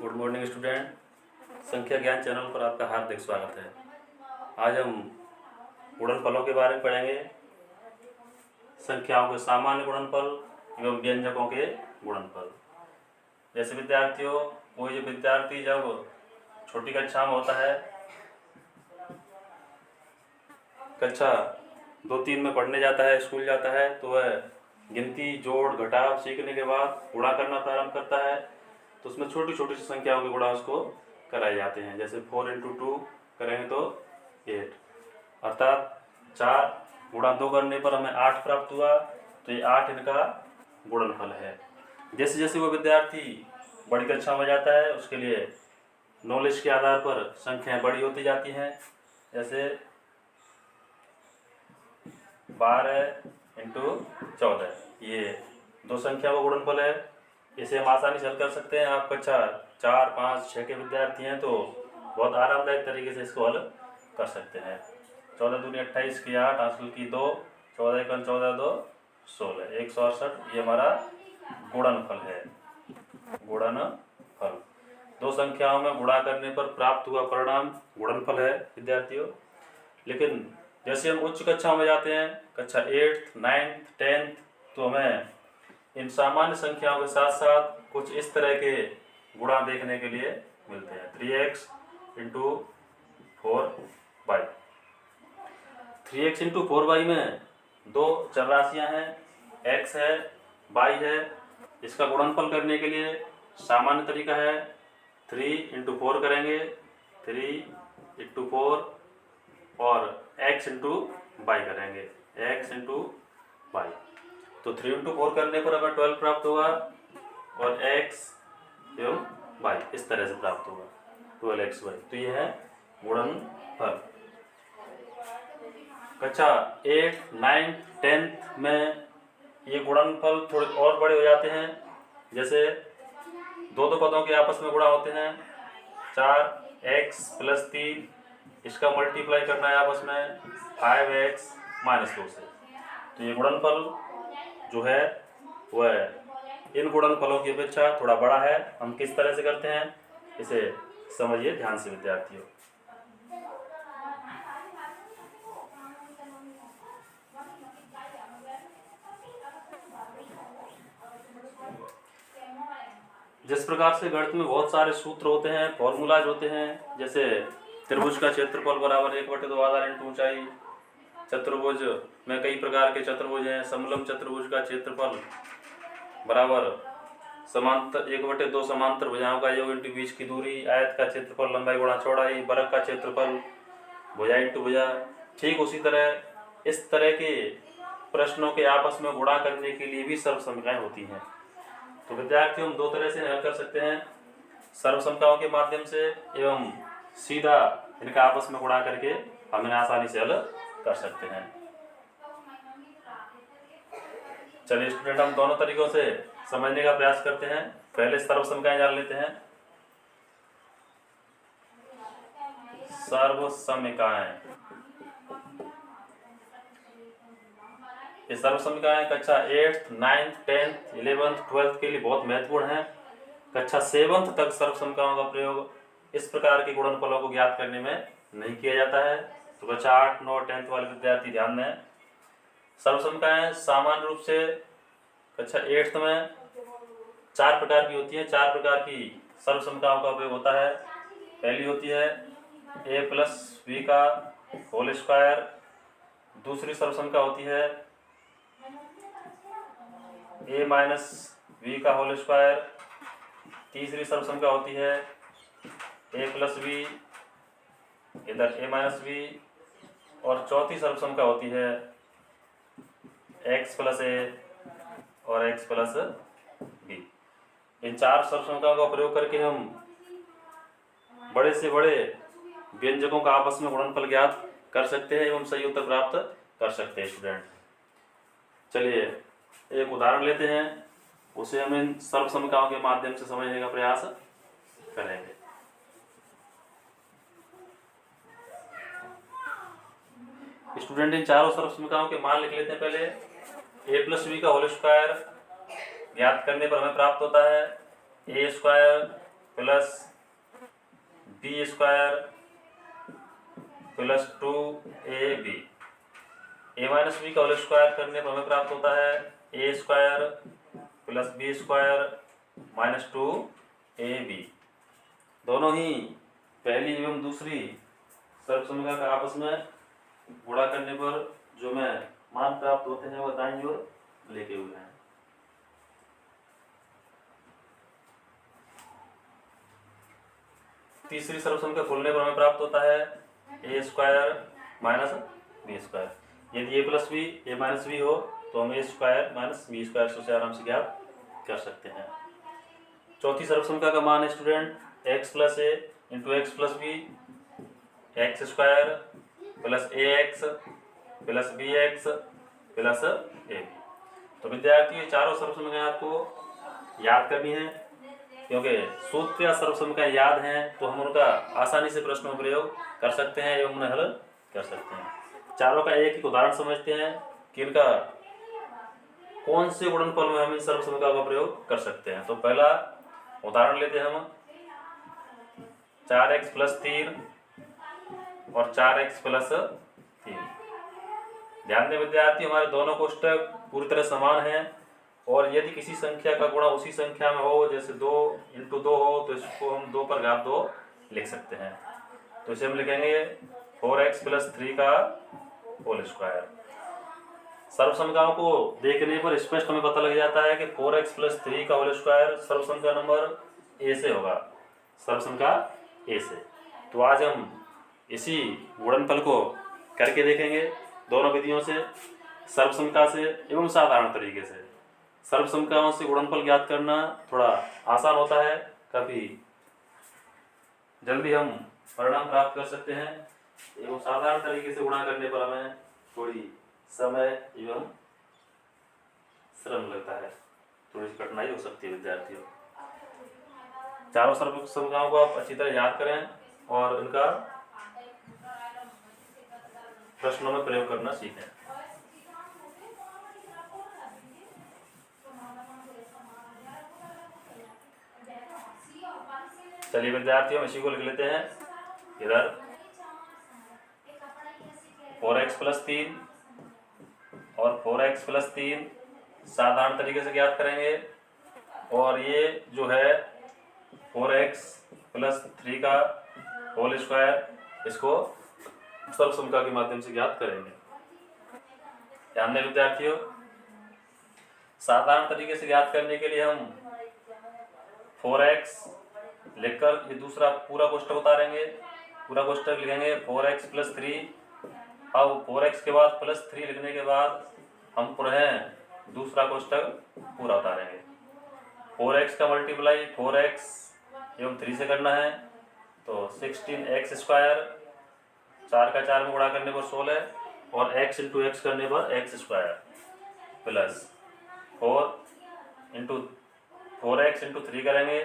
Good morning student. संख्या ज्ञान channel पर आपका हार्दिक स्वागत है। आज हम गुणनफलों के बारे में पढ़ेंगे। संख्याओं के सामान्य गुणनफल एवं व्यंजकों के गुणनफल। जैसे विद्यार्थियों, कोई विद्यार्थी जब छोटी कक्षा में होता है, कक्षा 2-3 में पढ़ने जाता है, स्कूल जाता है, तो वह गिनती, जोड़, घटाव सीखने के बाद गुणा करना प्रारंभ करता है। तो उसमें छोटी छोटी सी संख्याओं के गुणा उसको कराए जाते हैं। जैसे 4 × 2 करेंगे तो 8, अर्थात 4 गुणा 2 करने पर हमें 8 प्राप्त हुआ, तो ये 8 इनका गुणनफल है। जैसे जैसे वो विद्यार्थी बड़ी कक्षा में जाता है, उसके लिए नॉलेज के आधार पर संख्याएं बड़ी होती जाती हैं। जैसे 12 × 14 ये 2 संख्या का गुणनफल है। इसे हम आसानी से हल कर सकते हैं। आप कक्षा 4, 5, 6 के विद्यार्थी हैं तो बहुत आरामदायक तरीके से इसको हल कर सकते हैं। 14 दूनी 28 की 8, हासिल की 2, 14 × 14 2 16, 168 ये हमारा गुणनफल है। गुणनफल 2 संख्याओं में गुणा करने पर प्राप्त हुआ परिणाम गुणनफल है विद्यार्थियों। लेकिन जैसे हम उच्च कक्षाओं में जाते हैं, कक्षा 8th, 9th, 10th, तो हमें इन सामान्य संख्याओं के साथ साथ कुछ इस तरह के गुणा देखने के लिए मिलते हैं। 3x × 4y। 3x × 4y में 2 चर राशियां हैं, x है, y है। इसका गुणनफल करने के लिए सामान्य तरीका है 3 × 4 करेंगे, 3 × 4 और x × y करेंगे, x × y। तो 3 × 4 करने पर हमें 12 प्राप्त होगा और x एवं y इस तरह से प्राप्त होगा, 12xy। तो यह है गुणनफल। कक्षा 8, 9, 10 में ये गुणनफल थोड़े और बड़े हो जाते हैं। जैसे 2 पदों के आपस में गुणा होते हैं। 4x + 3, इसका मल्टीप्लाई करना है आपस में 5x - 2 से। तो ये गुणनफल जो है वह इन गुणनफलों की अपेक्षा थोड़ा बड़ा है। हम किस तरह से करते हैं इसे समझिए ध्यान से विद्यार्थियों। जिस प्रकार से गणित में बहुत सारे सूत्र होते हैं, फॉर्मूलाज होते हैं। जैसे त्रिभुज का क्षेत्रफल बराबर 1/2 आधार × ऊंचाई। चतुर्भुज में कई प्रकार के चतुर्भुज हैं। समलंब चतुर्भुज का क्षेत्रफल बराबर समांतर 1/2 समांतर भुजाओं का योग × बीच की दूरी। आयत का क्षेत्रफल लंबाई × चौड़ाई। वर्ग का क्षेत्रफल भुजा × भुजा। ठीक उसी तरह इस तरह के प्रश्नों के आपस में गुणा करने के लिए भी सर्वसमताएं होती हैं। तो विद्यार्थियों, हम 2 तरह से हल कर सकते हैं, सर्वसमताओं के माध्यम से एवं सीधा इनका आपस में गुणा करके हम इन्हें आसानी से हल कर सकते हैं। चलिए स्टूडेंट, हम दोनों तरीकों से समझने का प्रयास करते हैं। पहले सर्वसमताएं जान लेते हैं। सर्वसमताएं, ये सर्वसमताएं कक्षा 8th, 9th, 10th, 11th, 12th के लिए बहुत महत्वपूर्ण है। कक्षा 7th तक सर्वसमताओं का प्रयोग इस प्रकार के गुणनफलों को ज्ञात करने में नहीं किया जाता है। तो कक्षा 8, 9, 10th वाले विद्यार्थी ध्यान दें। सर्वसमताएं सामान्य रूप से कक्षा 8th में 4 प्रकार की होती है। 4 प्रकार की सर्वसमताओं का उपयोग होता है। पहली होती है a + b का होल स्क्वायर। दूसरी सर्वसमता होती है a - b का होल स्क्वायर। तीसरी सर्वसमता होती है a + b, इधर a - b। और चौथी सर्वसमता होती है x + a और x + b। इन 4 सर्वसमताओं का प्रयोग करके हम बड़े से बड़े व्यंजकों का आपस में गुणनफल ज्ञात कर सकते हैं एवं सही उत्तर प्राप्त कर सकते हैं स्टूडेंट। चलिए एक उदाहरण लेते हैं, उसे हम इन सर्वसमताओं के माध्यम से समझने का प्रयास करेंगे। स्टूडेंट, इन चारों सर्वसमताओं के मान लिख लेते हैं। पहले a + b का होल स्क्वायर ज्ञात करने पर हमें प्राप्त होता है a² plus B square plus 2ab, a minus b का होल स्क्वायर करने पर हमें प्राप्त होता है a square plus B square minus 2ab। दोनों ही पहली एवं दूसरी सर्वसमता का आपस में गुणा करने पर जो में मान प्राप्त होते हैं वह दाईं ओर लेके हुए हैं। तीसरी सर्वसमता खोलने पर हमें प्राप्त होता है a square minus B square. यदि ए प्लस बी ए माइनस बी हो तो हम ए स्क्वायर माइनस बी स्क्वायर से आराम से ज्ञात कर सकते हैं। चौथी सर्वसमता का मान है student x plus a into x plus b, x square plus a x plus b x plus a. तो विद्यार्थी ये चारों सर्वसमताएं आपको याद करनी है, क्योंकि सूत्र या सर्वसमताएं याद हैं तो हम उनका आसानी से प्रश्नों में प्रयोग कर सकते हैं एवं उन्हें हल कर सकते हैं। चारों का एक एक उदाहरण समझते हैं कि इनका कौन से गुणनफल में हम इन सर्वसमताओं का प्रयोग कर सकते हैं। तो पहला उदाहरण लेते हैं हम 4x प्लस 3 और 4x प्लस 3। ध्यान दें विद्यार्थी, हमारे दोनों कोष्टक पूरी तरह समान हैं और यदि किसी संख्या का गुणा उसी संख्या में हो, जैसे 2 इंटू 2 हो, तो इसको हम 2 पर घात 2 लिख सकते हैं। तो इसे हम लिखेंगे 4x प्लस 3 का होल स्क्वायर। सर्वसमताओं को देखने पर स्पष्ट हमें पता लग जाता है कि 4x प्लस 3 का होल स्क्वायर सर्वसमता नंबर ए से होगा, सर्वसमता ए से। तो आज हम इसी गुणनफल को करके देखेंगे दोनों विधियों से, सर्वसमता से एवं साधारण तरीके से। सर्वसमताओं से गुणनफल ज्ञात करना थोड़ा आसान होता है, काफी जल्दी हम परिणाम प्राप्त कर सकते हैं, एवं साधारण तरीके से गुणा करने पर हमें थोड़ी समय एवं श्रम लगता है, थोड़ी कठिनाई हो सकती है विद्यार्थियों। चारों सर्वसमताओं को आप अच्छी तरह याद करें और इनका प्रश्नों में प्रयोग करना सीखें। चलिए विद्यार्थियों, इसी को लिख लेते हैं। इधर 4x प्लस 3 और 4x प्लस 3 साधारण तरीके से ज्ञात करेंगे, और ये जो है 4x प्लस 3 का होल स्क्वायर, इसको सर्वसमता के माध्यम से ज्ञात करेंगे। ध्यान दें विद्यार्थियों, साधारण तरीके से ज्ञात करने के लिए हम 4x लिखकर ये दूसरा पूरा कोष्टक उतारेंगे, पूरा कोष्टक लिखेंगे 4x प्लस 3। अब 4x के बाद प्लस 3 लिखने के बाद हम पुनः दूसरा कोष्टक पूरा उतारेंगे। 4x का मल्टीप्लाई 4x एवं 3 से करना है, तो 16x स्क्वायर, 4 का 4 में गुणा करने पर 16, और x इंटू एक्स करने पर x square plus 4 into 4x into 3 करेंगे,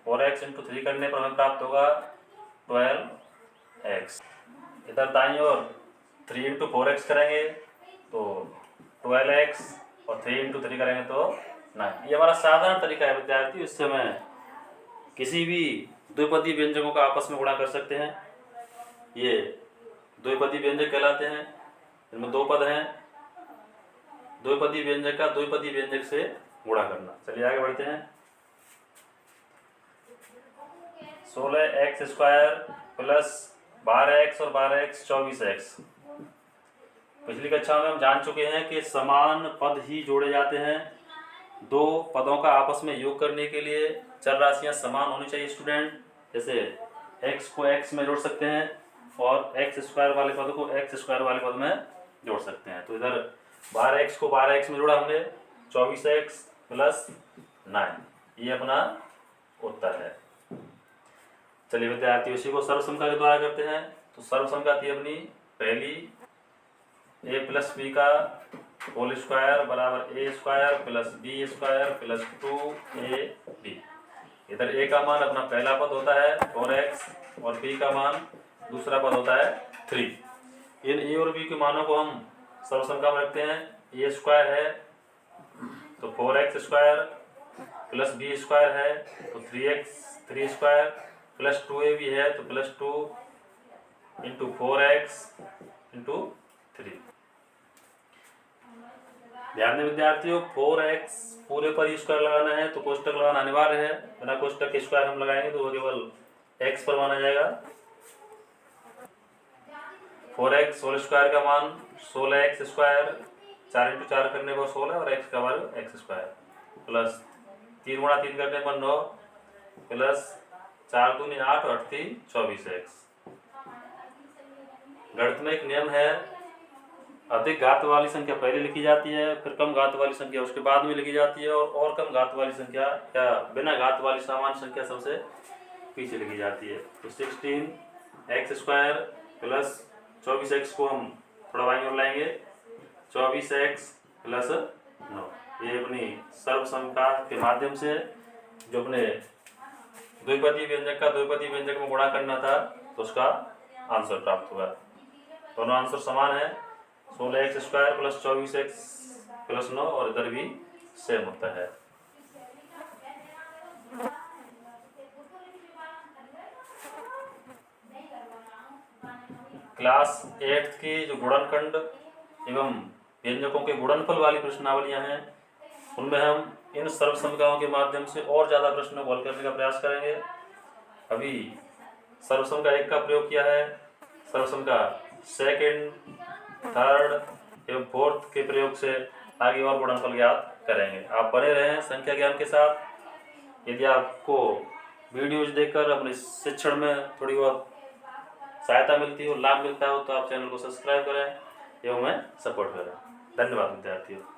4x इंटू 3 करने पर हमें प्राप्त होगा 12x। इधर दाईं ओर 3 इंटू 4x करेंगे तो 12x, और 3 इंटू 3 करेंगे तो 9। ये हमारा साधारण तरीका है विद्यार्थी, इससे हमें किसी भी द्विपदी व्यंजकों का आपस में गुणा कर सकते हैं। ये द्विपदी व्यंजक कहलाते हैं, इनमें 2 पद हैं। द्विपदी व्यंजक का द्विपदी व्यंजक से गुणा करना। चलिए आगे बढ़ते हैं। 16x स्क्वायर प्लस 12x और 12x 24x। पिछली कक्षा में हम जान चुके हैं कि समान पद ही जोड़े जाते हैं। दो पदों का आपस में योग करने के लिए चर राशियां समान होनी चाहिए स्टूडेंट। जैसे x को x में जोड़ सकते हैं और x स्क्वायर वाले पद को x स्क्वायर वाले पद में जोड़ सकते हैं। तो इधर 12x को 12x में जोड़ा हमने, 24x प्लस 9, ये अपना उत्तर है। चलिए विद्यार्थी, इसी को सर्वसमता के द्वारा करते हैं। तो सर्वसमता थी अपनी पहली, a प्लस बी का होल स्क्वायर बराबर a square plus B square plus 2ab। इधर a का मान अपना पहला पद होता है 4x और b का मान दूसरा पद होता है 3। इन a और b के मानों को हम सर्वसमता में रखते हैं। a स्क्वायर है तो 4x square plus b square है तो 3 स्क्वायर प्लस 2a भी है तो प्लस 2 इंटू 4x इंटू 3। ध्यान दें विद्यार्थियों, 4x पूरे पर स्क्वायर लगाना है तो कोष्टक लगाना अनिवार्य है। बिना कोष्टक के स्क्वायर हम लगाएंगे तो वो केवल x पर माना जाएगा। 4x होल स्क्वायर का मान 16x स्क्वायर, 4 इंटू 4 करने पर 16 और x का वैल्यू x स्क्वायर प्लस 3 गुणा 3 करने पर 9 प्लस 4 दूनी 8 और 8 24x। गणित में एक नियम है, अधिक घात वाली संख्या पहले लिखी जाती है, फिर कम घात वाली संख्या उसके बाद में लिखी जाती है और कम घात वाली संख्या या बिना घात वाली सामान्य संख्या सबसे पीछे लिखी जाती है। तो 16x स्क्वायर प्लस 24x को हम थोड़ा बाईं ओर लाएंगे, 24x प्लस 9। ये अपनी सर्वसमता के माध्यम से जो अपने द्विपदी व्यंजक का द्विपदी व्यंजक में गुणा करना था तो उसका आंसर प्राप्त हुआ। दोनों आंसर समान है, 16x square plus 24x plus 9 और इधर भी सेम होता है। क्लास 8 की जो गुणनखंड एवं व्यंजकों के गुणनफल वाली प्रश्नावलियां हैं उनमें हम इन सर्वसमताओं के माध्यम से और ज़्यादा प्रश्नों को हल करने का प्रयास करेंगे। अभी सर्वसम का 1 का प्रयोग किया है, सर्वसम का सेकंड, थर्ड एवं फोर्थ के प्रयोग से आगे और गुणनफल ज्ञात करेंगे। आप बने रहें संख्या ज्ञान के साथ। यदि आपको वीडियोज देखकर अपने शिक्षण में थोड़ी बहुत सहायता मिलती हो, लाभ मिलता हो तो आप चैनल को सब्सक्राइब करें एवं हमें सपोर्ट करें। धन्यवाद विद्यार्थियों।